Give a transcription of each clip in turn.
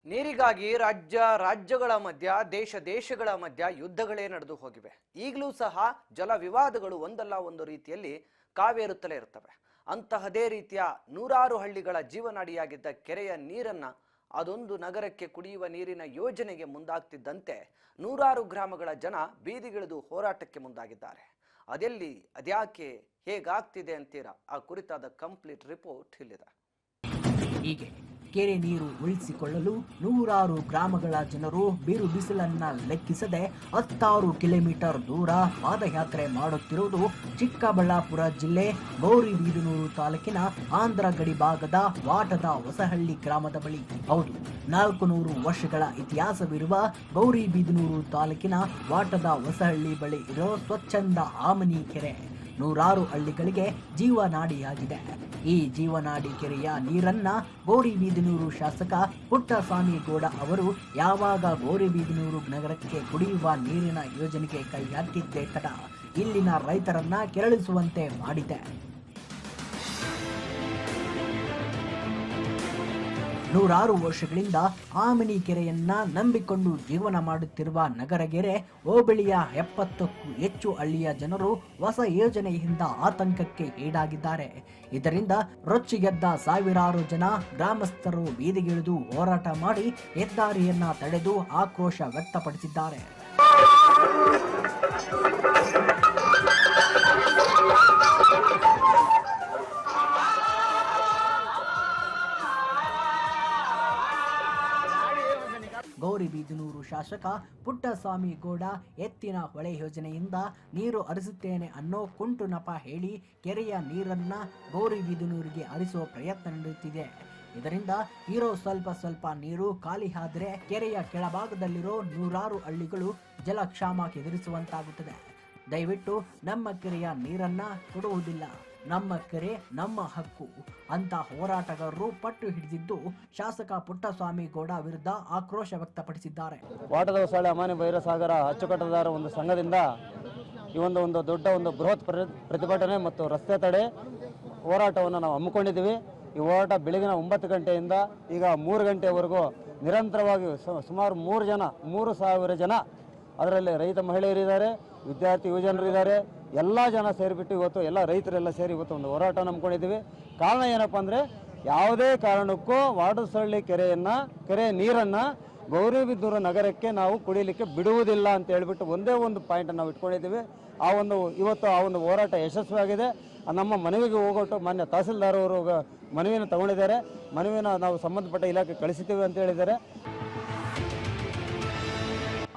ನೀರಿಗಾಗಿ ರಾಜ್ಯಗಳ ಮಧ್ಯ ದೇಶಗಳ ಮಧ್ಯ ಯುದ್ಧಗಳೇ ನಡೆದು ಹೋಗಿವೆ. ಈಗಲೂ ಸಹ ಜಲ ವಿವಾದಗಳು ಒಂದಲ್ಲ ಒಂದು ರೀತಿಯಲ್ಲಿ ಕಾವೇರುತ್ತಲೇ ಇರುತ್ತವೆ. ಅಂತಹದೇ ರೀತಿಯ ನೂರಾರು ಹಳ್ಳಿಗಳ ಜೀವನಾಡಿಯಾಗಿದ್ದ ಕೆರೆಯ ನೀರನ್ನ ಅದೊಂದು ನಗರಕ್ಕೆ ಕುಡಿಯುವ ನೀರಿನ ಯೋಜನೆಗೆ ಮುಂದಾಗ್ತಿದ್ದಂತೆ ನೂರಾರು ಗ್ರಾಮಗಳ ಜನ ಬೀದಿಗಿಳಿದು ಹೋರಾಟಕ್ಕೆ ಮುಂದಾಗಿದ್ದಾರೆ. ಅದೆಲ್ಲಿ, ಅದ್ಯಾಕೆ, ಹೇಗಾಗ್ತಿದೆ ಅಂತೀರಾ? ಆ ಕುರಿತಾದ ಕಂಪ್ಲೀಟ್ ರಿಪೋರ್ಟ್ ಇಲ್ಲಿದೆ. ಹೀಗೆ ಕೆರೆ ನೀರು ಉಳಿಸಿಕೊಳ್ಳಲು ನೂರಾರು ಗ್ರಾಮಗಳ ಜನರು ಬಿರು ಬಿಸಿಲನ್ನ ಲೆಕ್ಕಿಸದೆ 16 ಕಿಲೋಮೀಟರ್ ದೂರ ಪಾದಯಾತ್ರೆ ಮಾಡುತ್ತಿರುವುದು ಚಿಕ್ಕಬಳ್ಳಾಪುರ ಜಿಲ್ಲೆ ಗೌರಿಬಿದನೂರು ತಾಲೂಕಿನ ಆಂಧ್ರ ಗಡಿ ಭಾಗದ ವಾಟದ ಹೊಸಹಳ್ಳಿ ಗ್ರಾಮದ ಬಳಿ. ಹೌದು, 400 ವರ್ಷಗಳ ಇತಿಹಾಸವಿರುವ ಗೌರಿಬಿದನೂರು ತಾಲೂಕಿನ ವಾಟದ ಹೊಸಹಳ್ಳಿ ಬಳಿ ಇರೋ ಸ್ವಚ್ಛಂದ ಆಮನಿ ಕೆರೆ ನೂರಾರು ಹಳ್ಳಿಗಳಿಗೆ ಜೀವನಾಡಿಯಾಗಿದೆ. ಈ ಜೀವನಾಡಿ ಕೆರೆಯ ನೀರನ್ನ ಗೌರಿಬಿದನೂರು ಶಾಸಕ ಪುಟ್ಟಸ್ವಾಮಿ ಗೌಡ ಅವರು ಯಾವಾಗ ಗೌರಿಬಿದನೂರು ನಗರಕ್ಕೆ ಕುಡಿಯುವ ನೀರಿನ ಯೋಜನೆಗೆ ಕೈ ಹಾಕಿದ್ದೇ ತಡ ಇಲ್ಲಿನ ರೈತರನ್ನ ಕೆರಳಿಸುವಂತೆ ಮಾಡಿದೆ. ನೂರಾರು ವರ್ಷಗಳಿಂದ ಆಮನಿ ಕೆರೆಯನ್ನ ನಂಬಿಕೊಂಡು ಜೀವನ ಮಾಡುತ್ತಿರುವ ನಗರಗೆರೆ ಹೋಬಳಿಯ 70ಕ್ಕೂ ಹೆಚ್ಚು ಹಳ್ಳಿಯ ಜನರು ಹೊಸ ಯೋಜನೆಯಿಂದ ಆತಂಕಕ್ಕೆ ಈಡಾಗಿದ್ದಾರೆ. ಇದರಿಂದ ರೊಚ್ಚಿಗೆದ್ದ ಸಾವಿರಾರು ಜನ ಗ್ರಾಮಸ್ಥರು ಬೀದಿಗಿಳಿದು ಹೋರಾಟ ಮಾಡಿ ಹೆದ್ದಾರಿಯನ್ನ ತಡೆದು ಆಕ್ರೋಶ ವ್ಯಕ್ತಪಡಿಸಿದ್ದಾರೆ. ಗೌರಿಬಿದನೂರು ಶಾಸಕ ಪುಟ್ಟಸ್ವಾಮಿ ಗೌಡ ಎತ್ತಿನ ಹೊಳೆ ಯೋಜನೆಯಿಂದ ನೀರು ಹರಿಸುತ್ತೇನೆ ಅನ್ನೋ ಕುಂಟು ನಪ ಹೇಳಿ ಕೆರೆಯ ನೀರನ್ನ ಗೌರಿಬಿದನೂರಿಗೆ ಹರಿಸುವ ಪ್ರಯತ್ನ ನಡೆಯುತ್ತಿದೆ. ಇದರಿಂದ ಇರೋ ಸ್ವಲ್ಪ ನೀರು ಖಾಲಿ ಆದ್ರೆ ಕೆರೆಯ ಕೆಳಭಾಗದಲ್ಲಿರೋ ನೂರಾರು ಹಳ್ಳಿಗಳು ಜಲಕ್ಷಾಮಕ್ಕೆ ಎದುರಿಸುವಂತಾಗುತ್ತದೆ. ದಯವಿಟ್ಟು ನಮ್ಮ ಕೆರೆಯ ನೀರನ್ನ ಕೊಡುವುದಿಲ್ಲ, ನಮ್ಮ ಕೆರೆ ನಮ್ಮ ಹಕ್ಕು ಅಂತ ಹೋರಾಟಗಾರರು ಪಟ್ಟು ಹಿಡಿದಿದ್ದು ಶಾಸಕ ಪುಟ್ಟಸ್ವಾಮಿ ಗೌಡ ವಿರುದ್ಧ ಆಕ್ರೋಶ ವ್ಯಕ್ತಪಡಿಸಿದ್ದಾರೆ. ವಾಟದ ಹೊಸಹಳ್ಳಿ ಅಮಾನಿ ಭೈರಸಾಗರ ಅಚ್ಚುಕಟ್ಟುದಾರ ಒಂದು ಸಂಘದಿಂದ ಈ ಒಂದು ದೊಡ್ಡ ಬೃಹತ್ ಪ್ರತಿಭಟನೆ ಮತ್ತು ರಸ್ತೆ ತಡೆ ಹೋರಾಟವನ್ನು ನಾವು ಹಮ್ಮಿಕೊಂಡಿದ್ದೀವಿ. ಈ ಹೋರಾಟ ಬೆಳಗಿನ 9 ಗಂಟೆಯಿಂದ ಈಗ 3 ಗಂಟೆವರೆಗೂ ನಿರಂತರವಾಗಿ ಸುಮಾರು 3,000 ಜನ, ಅದರಲ್ಲಿ ರೈತ ಮಹಿಳೆಯರಿದ್ದಾರೆ, ವಿದ್ಯಾರ್ಥಿ ಯುವಜನರಿದ್ದಾರೆ, ಎಲ್ಲ ಜನ ಸೇರಿಬಿಟ್ಟು ಇವತ್ತು ಎಲ್ಲ ರೈತರೆಲ್ಲ ಸೇರಿ ಇವತ್ತು ಒಂದು ಹೋರಾಟ ನಂಬ್ಕೊಂಡಿದ್ದೀವಿ. ಕಾರಣ ಏನಪ್ಪ ಅಂದರೆ, ಯಾವುದೇ ಕಾರಣಕ್ಕೂ ವಾಟದಹೊಸಳ್ಳಿ ಕೆರೆ ನೀರನ್ನು ಗೌರಿಬಿದನೂರು ನಗರಕ್ಕೆ ನಾವು ಕುಡಿಯಲಿಕ್ಕೆ ಬಿಡುವುದಿಲ್ಲ ಅಂತ ಹೇಳ್ಬಿಟ್ಟು ಒಂದೇ ಒಂದು ಪಾಯಿಂಟ್ ನಾವು ಇಟ್ಕೊಂಡಿದ್ದೀವಿ. ಇವತ್ತು ಆ ಒಂದು ಹೋರಾಟ ಯಶಸ್ವಿಯಾಗಿದೆ. ನಮ್ಮ ಮನವಿಗೆ ಹೋಗೊಟ್ಟು ಮಾನ್ಯ ತಹಸೀಲ್ದಾರ್ ಅವರು ಮನವಿಯನ್ನು ತಗೊಂಡಿದ್ದಾರೆ. ಮನವಿಯನ್ನು ನಾವು ಸಂಬಂಧಪಟ್ಟ ಇಲಾಖೆ ಕಳಿಸಿದ್ದೀವಿ ಅಂತ ಹೇಳಿದ್ದಾರೆ.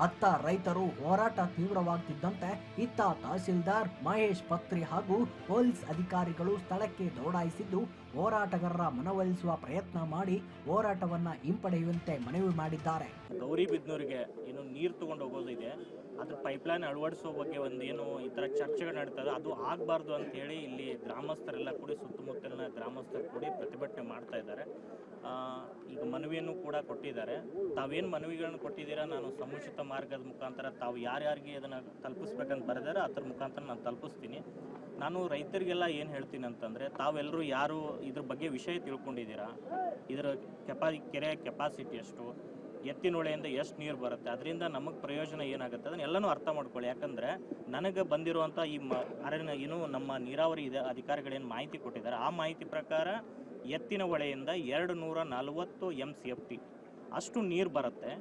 ಅತ್ತ ರೈತರು ಹೋರಾಟ ತೀವ್ರವಾಗುತ್ತಿದ್ದಂತೆ ಇತ್ತ ತಹಸೀಲ್ದಾರ್ ಮಹೇಶ್ ಪತ್ರಿ ಹಾಗೂ ಪೊಲೀಸ್ ಅಧಿಕಾರಿಗಳು ಸ್ಥಳಕ್ಕೆ ದೌಡಾಯಿಸಿದ್ದು ಹೋರಾಟಗಾರರ ಮನವೊಲಿಸುವ ಪ್ರಯತ್ನ ಮಾಡಿ ಹೋರಾಟವನ್ನ ಹಿಂಪಡೆಯುವಂತೆ ಮನವಿ ಮಾಡಿದ್ದಾರೆ. ಗೌರಿಬಿದನೂರಿಗೆ ಏನು ನೀರು ತಗೊಂಡು ಹೋಗೋದಿದೆ, ಅದ್ರ ಪೈಪ್ಲೈನ್ ಅಳವಡಿಸೋ ಬಗ್ಗೆ ಏನು ಈ ಥರ ಚರ್ಚೆಗಳು ನಡೀತದೆ, ಅದು ಆಗಬಾರ್ದು ಅಂತ ಹೇಳಿ ಇಲ್ಲಿ ಗ್ರಾಮಸ್ಥರೆಲ್ಲ ಕೂಡಿ, ಸುತ್ತಮುತ್ತಲಿನ ಗ್ರಾಮಸ್ಥರು ಕೂಡಿ ಪ್ರತಿಭಟನೆ ಮಾಡ್ತಾ ಇದ್ದಾರೆ. ಈಗ ಮನವಿಯನ್ನು ಕೂಡ ಕೊಟ್ಟಿದ್ದಾರೆ. ತಾವೇನು ಮನವಿಗಳನ್ನು ಕೊಟ್ಟಿದ್ದೀರಾ, ನಾನು ಸಮುಚಿತ ಮಾರ್ಗದ ಮುಖಾಂತರ ತಾವು ಯಾರ್ಯಾರಿಗೆ ಅದನ್ನು ತಲುಪಿಸ್ಬೇಕಂತ ಬರೆದಾರೆ ಅದ್ರ ಮುಖಾಂತರ ನಾನು ತಲುಪಿಸ್ತೀನಿ. ನಾನು ರೈತರಿಗೆಲ್ಲ ಏನು ಹೇಳ್ತೀನಿ ಅಂತಂದರೆ, ತಾವೆಲ್ಲರೂ ಯಾರು ಇದ್ರ ಬಗ್ಗೆ ವಿಷಯ ತಿಳ್ಕೊಂಡಿದ್ದೀರಾ, ಇದರ ಕೆರೆಯ ಕೆಪಾಸಿಟಿ ಎಷ್ಟು, ಎತ್ತಿನೊಳೆಯಿಂದ ಎಷ್ಟು ನೀರು ಬರುತ್ತೆ, ಅದರಿಂದ ನಮಗೆ ಪ್ರಯೋಜನ ಏನಾಗುತ್ತೆ ಅದನ್ನ ಎಲ್ಲನೂ ಅರ್ಥ ಮಾಡ್ಕೊಳ್ಳಿ. ಯಾಕಂದರೆ ನನಗೆ ಬಂದಿರುವಂಥ ನಮ್ಮ ನೀರಾವರಿ ಅಧಿಕಾರಿಗಳೇನು ಮಾಹಿತಿ ಕೊಟ್ಟಿದ್ದಾರೆ, ಆ ಮಾಹಿತಿ ಪ್ರಕಾರ ಎತ್ತಿನ ಹೊಳೆಯಿಂದ 240 MCFT ಅಷ್ಟು ನೀರು ಬರುತ್ತೆ.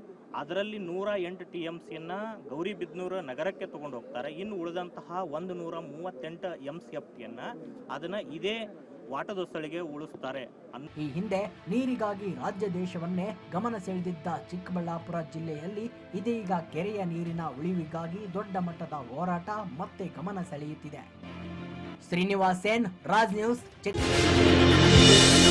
ಅದರಲ್ಲಿ 108 TMCಯನ್ನು ಗೌರಿಬಿದನೂರು ನಗರಕ್ಕೆ ತೊಗೊಂಡು ಹೋಗ್ತಾರೆ. ಇನ್ನು ಉಳಿದಂತಹ 138 MCFTಯನ್ನು ಅದನ್ನು ಇದೇ ವಾಟದಹೊಸಳ್ಳಿಗೆ ಉಳಿಸ್ತಾರೆ. ಈ ಹಿಂದೆ ನೀರಿಗಾಗಿ ರಾಜ್ಯ ದೇಶವನ್ನೇ ಗಮನ ಸೆಳೆದಿದ್ದ ಚಿಕ್ಕಬಳ್ಳಾಪುರ ಜಿಲ್ಲೆಯಲ್ಲಿ ಇದೀಗ ಕೆರೆಯ ನೀರಿನ ಉಳಿವಿಗಾಗಿ ದೊಡ್ಡ ಮಟ್ಟದ ಹೋರಾಟ ಮತ್ತೆ ಗಮನ ಸೆಳೆಯುತ್ತಿದೆ. ಶ್ರೀನಿವಾಸ್ ಸೇನ್, ರಾಜ್ ನ್ಯೂಸ್, ಚಿತ್ರದುರ್ಗ.